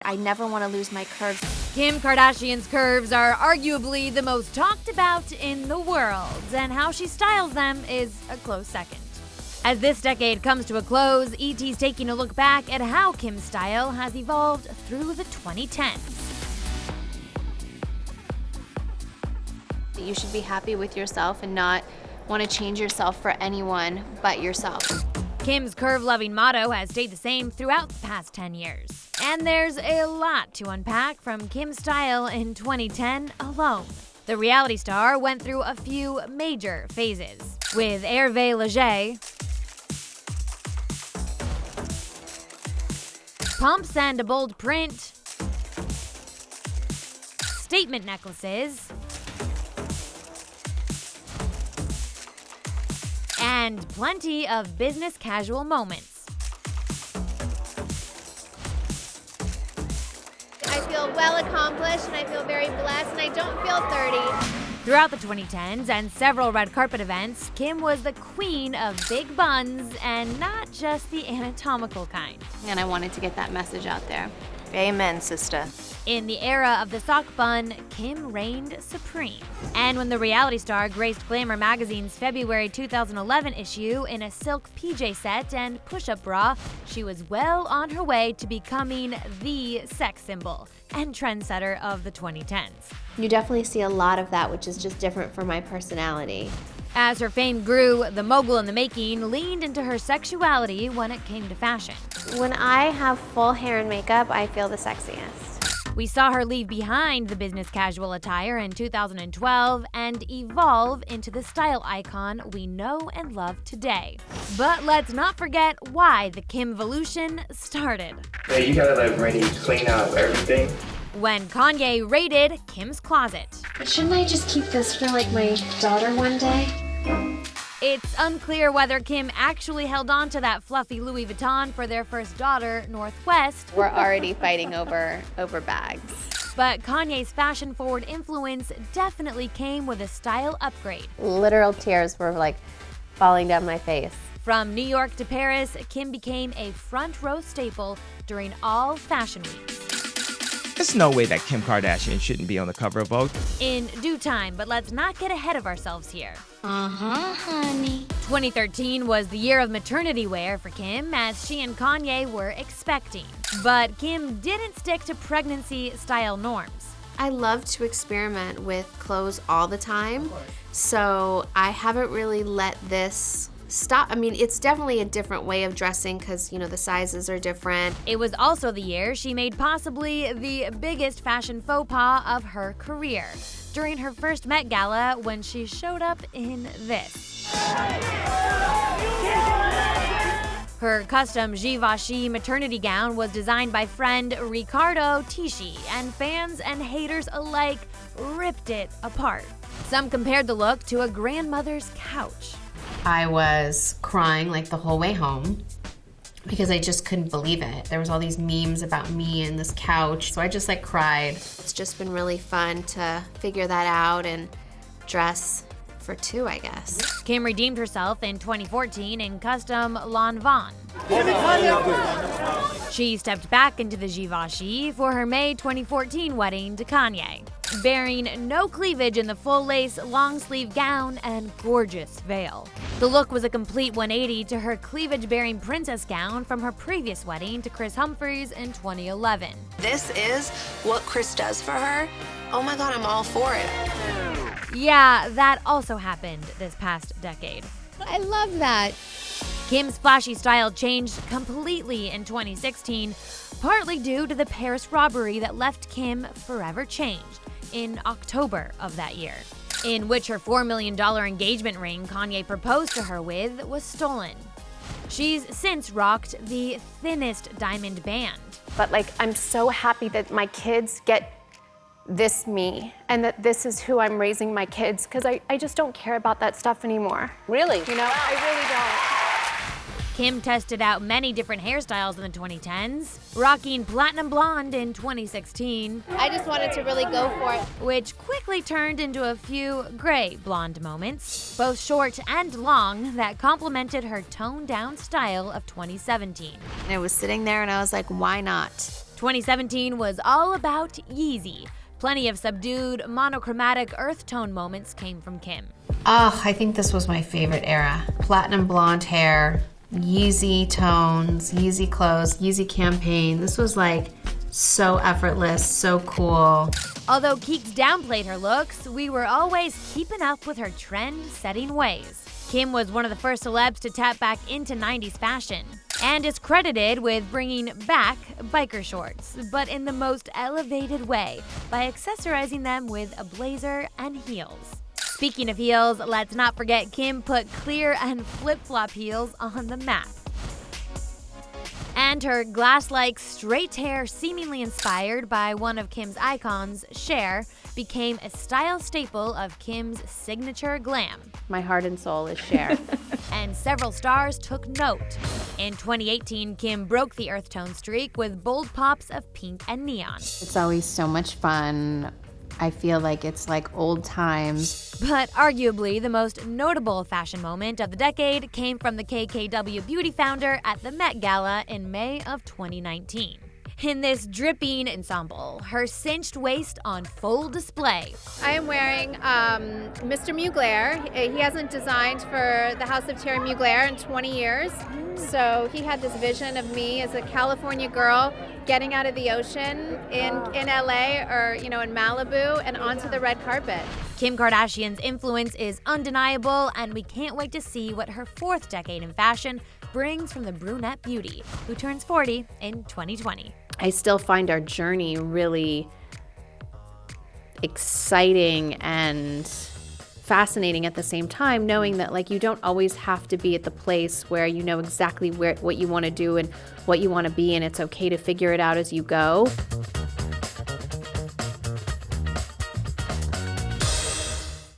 I never want to lose my curves. Kim Kardashian's curves are arguably the most talked about in the world, and how she styles them is a close second. As this decade comes to a close, ET's taking a look back at how Kim's style has evolved through the 2010s. You should be happy with yourself and not want to change yourself for anyone but yourself. Kim's curve-loving motto has stayed the same throughout the past 10 years. And there's a lot to unpack from Kim's style in 2010 alone. The reality star went through a few major phases, with Hervé Leger, pumps and a bold print, statement necklaces, and plenty of business casual moments. I feel well accomplished and I feel very blessed and I don't feel 30. Throughout the 2010s and several red carpet events, Kim was the queen of big buns, and not just the anatomical kind. And I wanted to get that message out there. Amen, sister. In the era of the sock bun, Kim reigned supreme. And when the reality star graced Glamour magazine's February 2011 issue in a silk PJ set and push-up bra, she was well on her way to becoming the sex symbol and trendsetter of the 2010s. You definitely see a lot of that, which is just different for my personality. As her fame grew, the mogul in the making leaned into her sexuality when it came to fashion. When I have full hair and makeup, I feel the sexiest. We saw her leave behind the business casual attire in 2012 and evolve into the style icon we know and love today. But let's not forget why the Kimvolution started. Yeah, you gotta like ready to clean out everything. When Kanye raided Kim's closet. Shouldn't I just keep this for like my daughter one day? It's unclear whether Kim actually held on to that fluffy Louis Vuitton for their first daughter, Northwest. We're already fighting over bags. But Kanye's fashion-forward influence definitely came with a style upgrade. Literal tears were like falling down my face. From New York to Paris, Kim became a front-row staple during all fashion weeks. There's no way that Kim Kardashian shouldn't be on the cover of Vogue. In due time, but let's not get ahead of ourselves here. Honey. 2013 was the year of maternity wear for Kim, as she and Kanye were expecting. But Kim didn't stick to pregnancy-style norms. I love to experiment with clothes all the time, so I haven't really let this stop. I mean, it's definitely a different way of dressing because, the sizes are different. It was also the year she made possibly the biggest fashion faux pas of her career, during her first Met Gala when she showed up in this. Her custom Givenchy maternity gown was designed by friend Riccardo Tisci, and fans and haters alike ripped it apart. Some compared the look to a grandmother's couch. I was crying like the whole way home because I just couldn't believe it. There was all these memes about me and this couch, so I just cried. It's just been really fun to figure that out and dress for two, I guess. Kim redeemed herself in 2014 in custom Lanvin. She stepped back into the Givenchy for her May 2014 wedding to Kanye, bearing no cleavage in the full-lace long-sleeve gown and gorgeous veil. The look was a complete 180 to her cleavage-bearing princess gown from her previous wedding to Kris Humphries in 2011. This is what Kris does for her. Oh my God, I'm all for it. Yeah, that also happened this past decade. I love that. Kim's flashy style changed completely in 2016, partly due to the Paris robbery that left Kim forever changed in October of that year, in which her $4 million engagement ring Kanye proposed to her with was stolen. She's since rocked the thinnest diamond band. But I'm so happy that my kids get this me and that this is who I'm raising my kids, because I just don't care about that stuff anymore. Really? I really don't. Kim tested out many different hairstyles in the 2010s, rocking platinum blonde in 2016. I just wanted to really go for it. Which quickly turned into a few gray blonde moments, both short and long, that complemented her toned-down style of 2017. And I was sitting there and I was like, why not? 2017 was all about Yeezy. Plenty of subdued, monochromatic earth tone moments came from Kim. Oh, I think this was my favorite era. Platinum blonde hair, Yeezy tones, Yeezy clothes, Yeezy campaign. This was like so effortless, so cool. Although Keeks downplayed her looks, we were always keeping up with her trend-setting ways. Kim was one of the first celebs to tap back into 90s fashion, and is credited with bringing back biker shorts, but in the most elevated way, by accessorizing them with a blazer and heels. Speaking of heels, let's not forget Kim put clear and flip-flop heels on the map. And her glass-like straight hair, seemingly inspired by one of Kim's icons, Cher, became a style staple of Kim's signature glam. My heart and soul is Cher. And several stars took note. In 2018, Kim broke the earth tone streak with bold pops of pink and neon. It's always so much fun. I feel like it's like old times. But arguably the most notable fashion moment of the decade came from the KKW beauty founder at the Met Gala in May of 2019. In this dripping ensemble, her cinched waist on full display. I am wearing Mr. Mugler. He hasn't designed for the house of Thierry Mugler in 20 years. So he had this vision of me as a California girl getting out of the ocean in LA or, in Malibu and onto the red carpet. Kim Kardashian's influence is undeniable, and we can't wait to see what her fourth decade in fashion brings from the brunette beauty, who turns 40 in 2020. I still find our journey really exciting and fascinating at the same time, knowing that you don't always have to be at the place where you know exactly what you want to do and what you want to be, and it's okay to figure it out as you go.